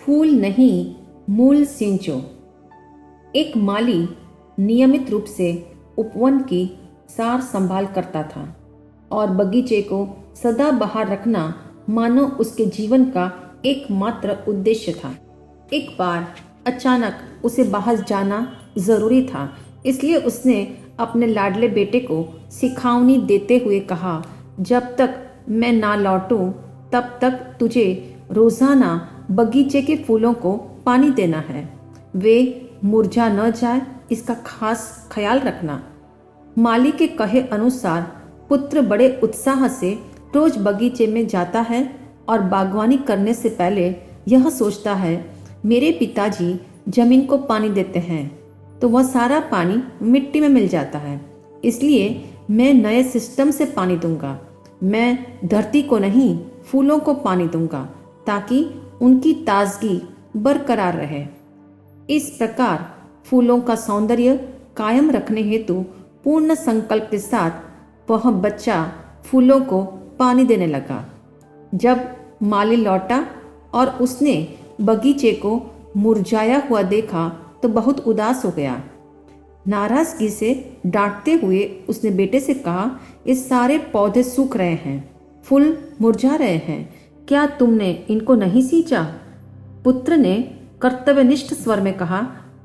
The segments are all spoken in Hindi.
फूल नहीं, मूल सींचो। एक माली नियमित रूप से उपवन की सार संभाल करता था और बगीचे को सदा बाहर रखना मानो उसके जीवन का एकमात्र उद्देश्य था। एक बार अचानक उसे बाहर जाना जरूरी था, इसलिए उसने अपने लाडले बेटे को सिखावनी देते हुए कहा, जब तक मैं ना लौटूं तब तक तुझे रोजाना बगीचे के फूलों को पानी देना है। वे मुरझा न जाए, इसका खास ख्याल रखना। माली के कहे अनुसार पुत्र बड़े उत्साह से रोज बगीचे में जाता है और बागवानी करने से पहले यह सोचता है, मेरे पिताजी जमीन को पानी देते हैं तो वह सारा पानी मिट्टी में मिल जाता है, इसलिए मैं नए सिस्टम से पानी दूंगा। मैं धरती को नहीं, फूलों को पानी दूंगा ताकि उनकी ताजगी बरकरार रहे। इस प्रकार फूलों का सौंदर्य कायम रखने हेतु पूर्ण संकल्प के साथ वह बच्चा फूलों को पानी देने लगा। जब माली लौटा और उसने बगीचे को मुरझाया हुआ देखा तो बहुत उदास हो गया। नाराजगी से डांटते हुए उसने बेटे से कहा, ये सारे पौधे सूख रहे हैं, फूल मुरझा रहे हैं, क्या तुमने इनको नहीं सींचा? पुत्र ने कर्तव्यनिष्ठ स्वर में कहा,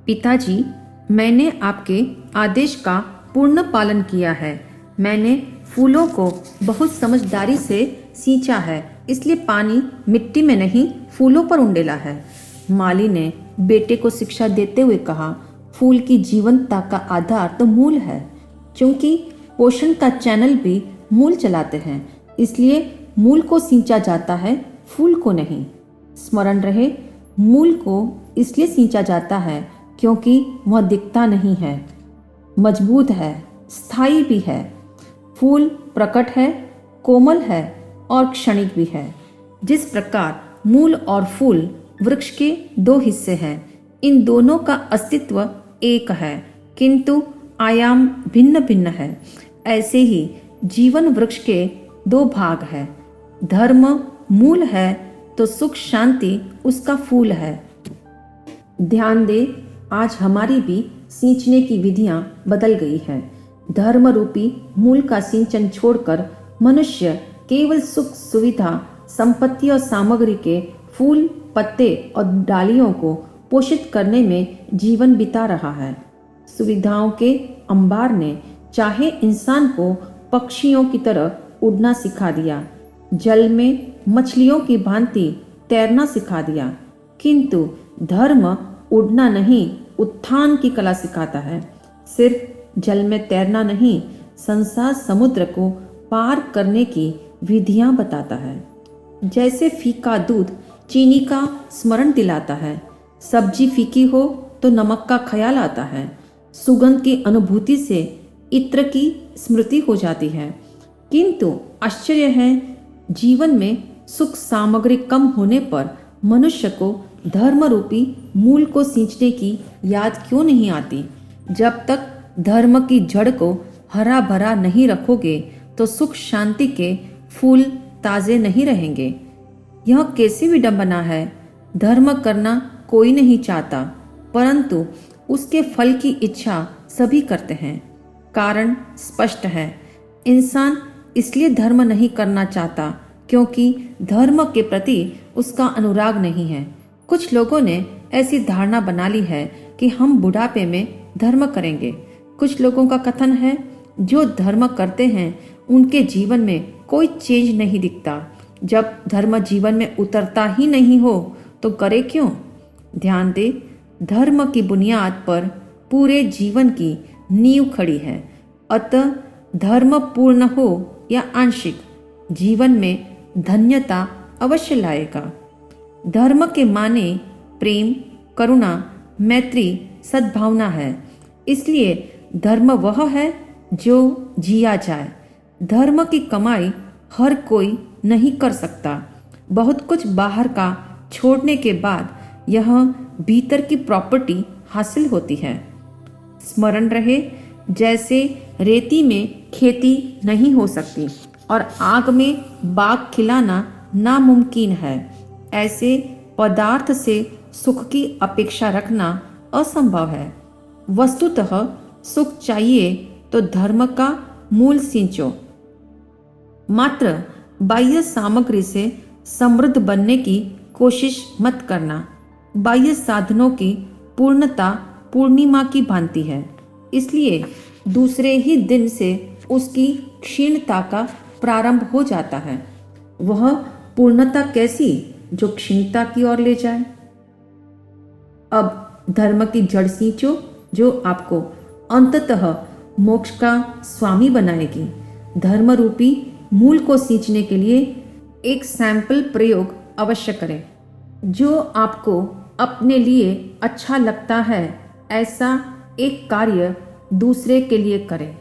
पिताजी, मैंने आपके आदेश का पूर्ण पालन किया है। मैंने फूलों को बहुत समझदारी से सींचा है, इसलिए पानी मिट्टी में नहीं फूलों पर उंडेला है। माली ने बेटे को शिक्षा देते हुए कहा, फूल की जीवंतता का आधार तो मूल है। क्योंकि पोषण का चैनल भी मूल चलाते हैं, इसलिए मूल को सींचा जाता है, फूल को नहीं। स्मरण रहे, मूल को इसलिए सींचा जाता है क्योंकि वह दिखता नहीं है, मजबूत है, स्थायी भी है। फूल प्रकट है, कोमल है और क्षणिक भी है। जिस प्रकार मूल और फूल वृक्ष के दो हिस्से हैं, इन दोनों का अस्तित्व एक है किंतु आयाम भिन्न भिन्न है। ऐसे ही जीवन वृक्ष के दो भाग हैं। धर्म मूल है तो सुख शांति उसका फूल है। ध्यान दे, आज हमारी भी सींचने की विधियां बदल गई हैं। धर्म रूपी मूल का सिंचन छोड़कर मनुष्य केवल सुख सुविधा संपत्ति और सामग्री के फूल पत्ते और डालियों को पोषित करने में जीवन बिता रहा है। सुविधाओं के अंबार ने चाहे इंसान को पक्षियों की तरह उड़ना सिखा दिया, जल में मछलियों की भांति तैरना सिखा दिया, किंतु धर्म उड़ना नहीं, उत्थान की कला सिखाता है। सिर्फ जल में तैरना नहीं, संसार समुद्र को पार करने की विधियां बताता है। जैसे फीका दूध चीनी का स्मरण दिलाता है, सब्जी फीकी हो तो नमक का ख्याल आता है, सुगंध की अनुभूति से इत्र की स्मृति हो जाती है। किंतु आश्चर्य है, जीवन में सुख सामग्री कम होने पर मनुष्य को धर्म रूपी मूल को सींचने की याद क्यों नहीं आती? जब तक धर्म की जड़ को हरा भरा नहीं रखोगे तो सुख शांति के फूल ताजे नहीं रहेंगे। यह कैसी विडंबना है। धर्म करना कोई नहीं चाहता, परंतु उसके फल की इच्छा सभी करते हैं। कारण स्पष्ट है, इंसान इसलिए धर्म नहीं करना चाहता क्योंकि धर्म के प्रति उसका अनुराग नहीं है। कुछ लोगों ने ऐसी धारणा बना ली है कि हम बुढ़ापे में धर्म करेंगे। कुछ लोगों का कथन है, जो धर्म करते हैं उनके जीवन में कोई चेंज नहीं दिखता। जब धर्म जीवन में उतरता ही नहीं हो तो करे क्यों? ध्यान दे, धर्म की बुनियाद पर पूरे जीवन की नींव खड़ी है। अतः धर्म पूर्ण हो या आंशिक, जीवन में धन्यता अवश्य लाएगा। धर्म के माने प्रेम, करुणा, मैत्री, सद्भावना है। इसलिए धर्म वह है जो जिया जाए। धर्म की कमाई हर कोई नहीं कर सकता। बहुत कुछ बाहर का छोड़ने के बाद यह भीतर की प्रॉपर्टी हासिल होती है। स्मरण रहे, जैसे रेती में खेती नहीं हो सकती और आग में बाग खिलाना नामुमकिन है, ऐसे पदार्थ से सुख की अपेक्षा रखना असंभव है। वस्तुतः सुख चाहिए तो धर्म का मूल सींचो। मात्र बाह्य सामग्री से समृद्ध बनने की कोशिश मत करना। बाह्य साधनों की पूर्णता पूर्णिमा की भांति है, इसलिए दूसरे ही दिन से उसकी क्षीणता का प्रारंभ हो जाता है। वह पूर्णता कैसी जो क्षीणता की ओर ले जाए। अब धर्म की जड़ सींचो जो आपको अंततः मोक्ष का स्वामी बनाएगी। धर्म रूपी मूल को सींचने के लिए एक सैंपल प्रयोग अवश्य करें। जो आपको अपने लिए अच्छा लगता है ऐसा एक कार्य दूसरे के लिए करें।